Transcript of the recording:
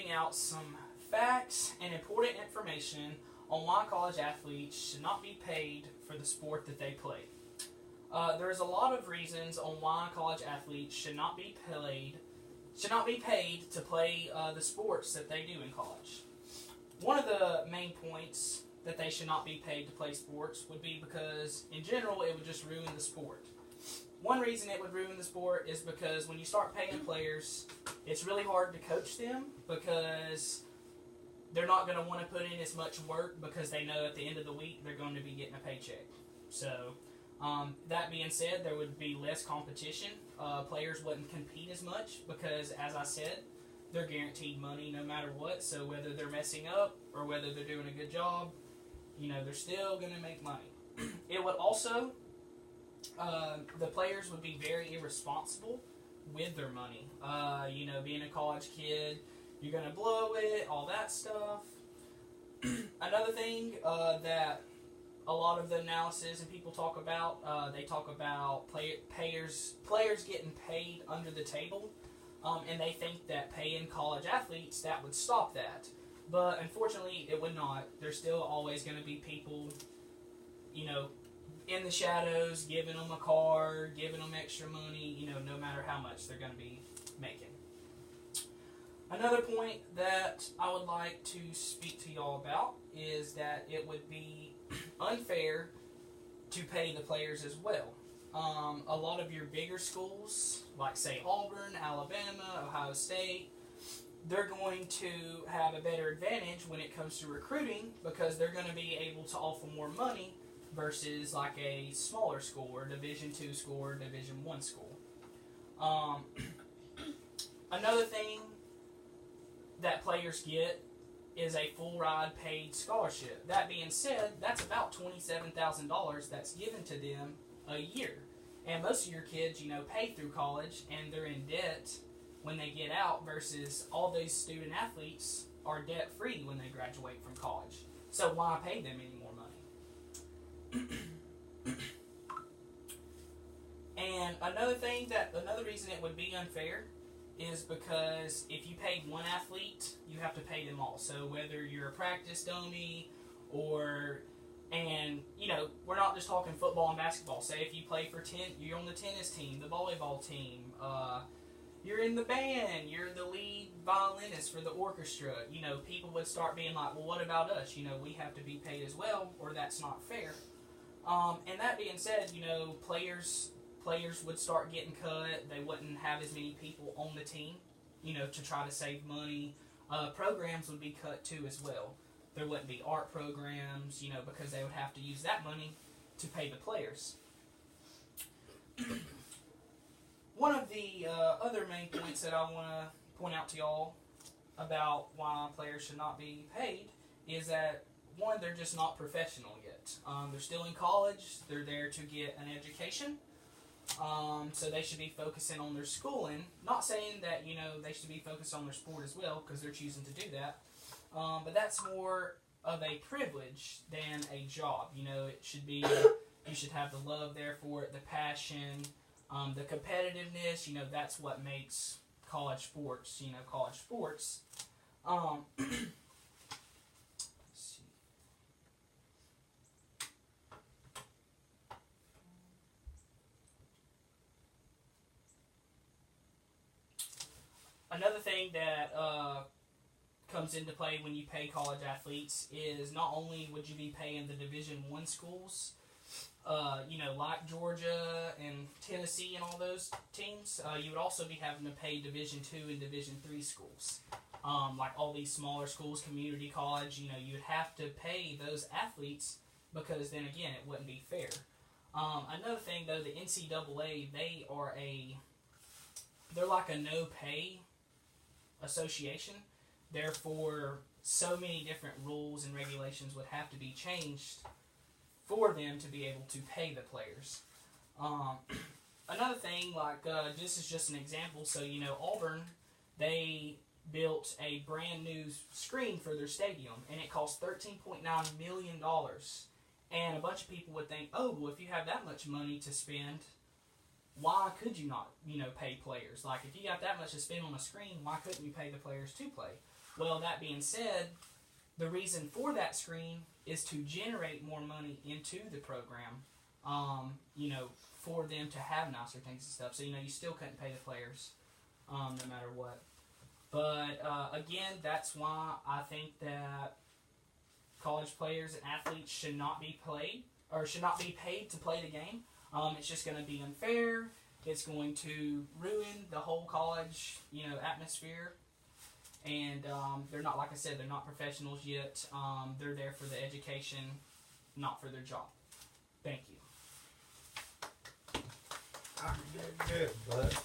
bring out some facts and important information on why college athletes should not be paid for the sport that they play. There's a lot of reasons on why college athletes should not be paid to play the sports that they do in college. One of the main points that they should not be paid to play sports would be because, in general, it would just ruin the sport. One reason it would ruin the sport is because when you start paying players, it's really hard to coach them because they're not going to want to put in as much work because they know at the end of the week they're going to be getting a paycheck. So, that being said, there would be less competition. Players wouldn't compete as much because, as I said, they're guaranteed money no matter what. So whether they're messing up or whether they're doing a good job, they're still going to make money. It would also, the players would be very irresponsible with their money. Being a college kid, you're going to blow it, all that stuff. Another thing that a lot of the analysis and people talk about, they talk about players getting paid under the table, and they think that paying college athletes, that would stop that. But unfortunately, it would not. There's still always going to be people, in the shadows, giving them a car, giving them extra money, no matter how much they're going to be making. Another point that I would like to speak to y'all about is that it would be unfair to pay the players as well. A lot of your bigger schools, like say Auburn, Alabama, Ohio State, they're going to have a better advantage when it comes to recruiting because they're going to be able to offer more money versus like a smaller school or Division II school or Division I school. Another thing that players get is a full ride paid scholarship. That being said, that's about $27,000 that's given to them a year. And most of your kids, pay through college and they're in debt when they get out versus all those student athletes are debt free when they graduate from college. So why pay them any more money? And another reason it would be unfair is because if you paid one athlete, you have to pay them all. So whether you're a practice dummy we're not just talking football and basketball. Say if you play for you're on the tennis team, the volleyball team, you're in the band, you're the lead violinist for the orchestra, people would start being like, well, what about us? We have to be paid as well, or that's not fair. And that being said, players would start getting cut. They wouldn't have as many people on the team, to try to save money. Programs would be cut too as well. There wouldn't be art programs, because they would have to use that money to pay the players. One of the other main points that I want to point out to y'all about why players should not be paid is that, one, they're just not professional yet. They're still in college. They're there to get an education. So they should be focusing on their schooling. Not saying that, they should be focused on their sport as well, because they're choosing to do that. But that's more of a privilege than a job. It should be, you should have the love there for it, the passion, the competitiveness. That's what makes college sports, college sports. Another thing that comes into play when you pay college athletes is not only would you be paying the Division I schools, like Georgia and Tennessee and all those teams, you would also be having to pay Division II and Division III schools. Like all these smaller schools, community college, you would have to pay those athletes because then again, it wouldn't be fair. Another thing though, the NCAA, they're like a no-pay association. Therefore, so many different rules and regulations would have to be changed for them to be able to pay the players. Another thing, this is just an example. So, Auburn, they built a brand new screen for their stadium, and it cost $13.9 million. And a bunch of people would think, oh, well, if you have that much money to spend, why could you not, pay players? Like, if you got that much to spend on a screen, why couldn't you pay the players to play? Well, that being said, the reason for that screen is to generate more money into the program, you know, for them to have nicer things and stuff. So, you know, you still couldn't pay the players no matter what. But, again, that's why I think that college players and athletes should not be paid to play the game. It's just going to be unfair. It's going to ruin the whole college, you know, atmosphere. And they're not, like I said, they're not professionals yet. They're there for the education, not for their job. Thank you. Good, bud.